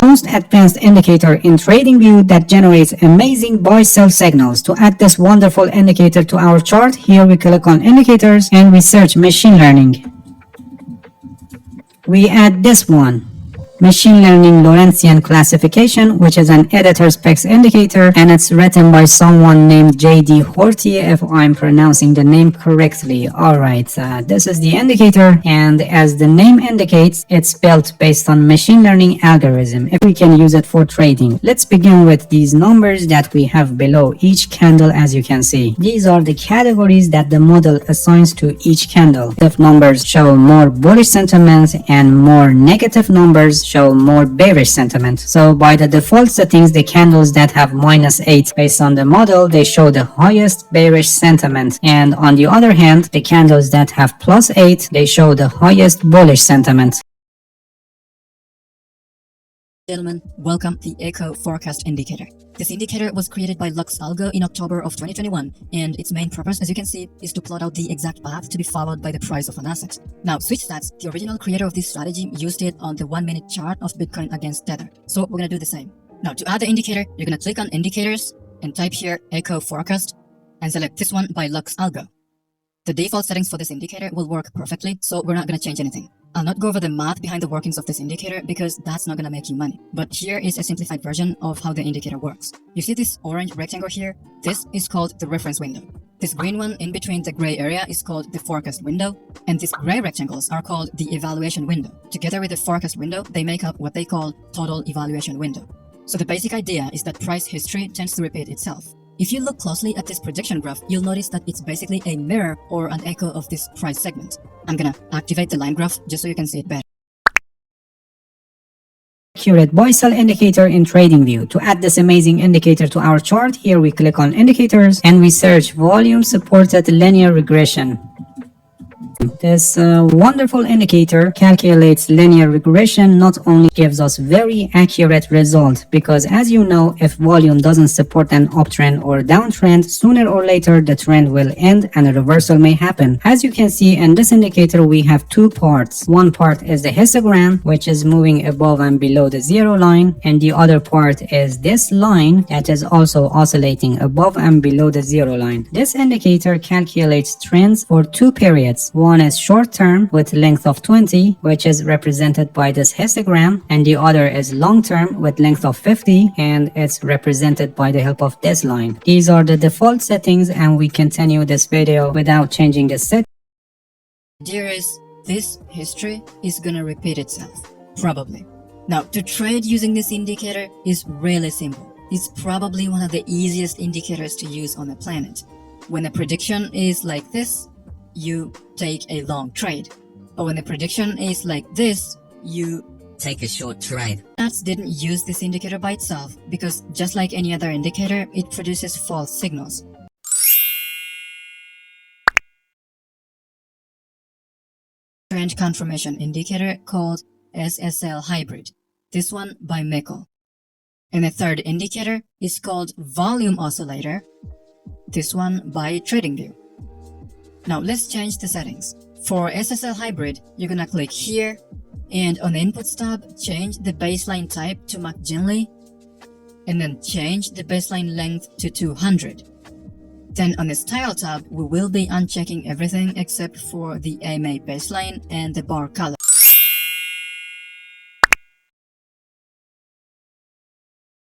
most advanced indicator in TradingView that generates amazing buy-sell signals. To add this wonderful indicator to our chart, here we click on indicators and we search machine learning. We add this one, Machine Learning Lorentzian Classification, which is an editor specs indicator, and it's written by someone named J.D. Horty, if I'm pronouncing the name correctly. Alright, this is the indicator, and as the name indicates, it's built based on machine learning algorithm, if we can use it for trading. Let's begin with these numbers that we have below each candle. As you can see, these are the categories that the model assigns to each candle. If numbers show more bullish sentiment and more negative numbers show more bearish sentiment. So by the default settings, the candles that have -8 based on the model, they show the highest bearish sentiment, and on the other hand, the candles that have +8, they show the highest bullish sentiment. Gentlemen, welcome to the Echo Forecast Indicator. This indicator was created by LuxAlgo in October of 2021, and its main purpose, as you can see, is to plot out the exact path to be followed by the price of an asset. Now, SwitchStats, the original creator of this strategy, used it on the 1-minute chart of Bitcoin against Tether. So we're gonna do the same. Now, to add the indicator, you're gonna click on Indicators and type here Echo Forecast and select this one by LuxAlgo. The default settings for this indicator will work perfectly, so we're not gonna change anything. I'll not go over the math behind the workings of this indicator because that's not gonna make you money. But here is a simplified version of how the indicator works. You see this orange rectangle here? This is called the reference window. This green one in between the gray area is called the forecast window, and these gray rectangles are called the evaluation window. Together with the forecast window, they make up what they call total evaluation window. So the basic idea is that price history tends to repeat itself. If you look closely at this prediction graph, you'll notice that it's basically a mirror or an echo of this price segment. I'm gonna activate the line graph just so you can see it better. Accurate buy-sell indicator in TradingView. To add this amazing indicator to our chart, here we click on indicators and we search volume supported linear regression. This wonderful indicator calculates linear regression, not only gives us very accurate result, because as you know, if volume doesn't support an uptrend or downtrend, sooner or later the trend will end and a reversal may happen. As you can see in this indicator, we have two parts. One part is the histogram, which is moving above and below the zero line, and the other part is this line that is also oscillating above and below the zero line. This indicator calculates trends for two periods. One is short term with length of 20, which is represented by this histogram, and the other is long term with length of 50, and it's represented by the help of this line. These are the default settings, and we continue this video without changing the set. Here is this history is gonna repeat itself, probably. Now, to trade using this indicator is really simple. It's probably one of the easiest indicators to use on the planet. When the prediction is like this, you take a long trade. But when the prediction is like this, you take a short trade. Stats didn't use this indicator by itself because just like any other indicator, it produces false signals. Trend confirmation indicator called SSL Hybrid, this one by Mikkel. And the third indicator is called Volume Oscillator, this one by TradingView. Now let's change the settings. For SSL Hybrid, you're gonna click here, and on the Inputs tab, change the baseline type to McGinley, and then change the baseline length to 200. Then on the Style tab, we will be unchecking everything except for the AMA baseline and the bar color.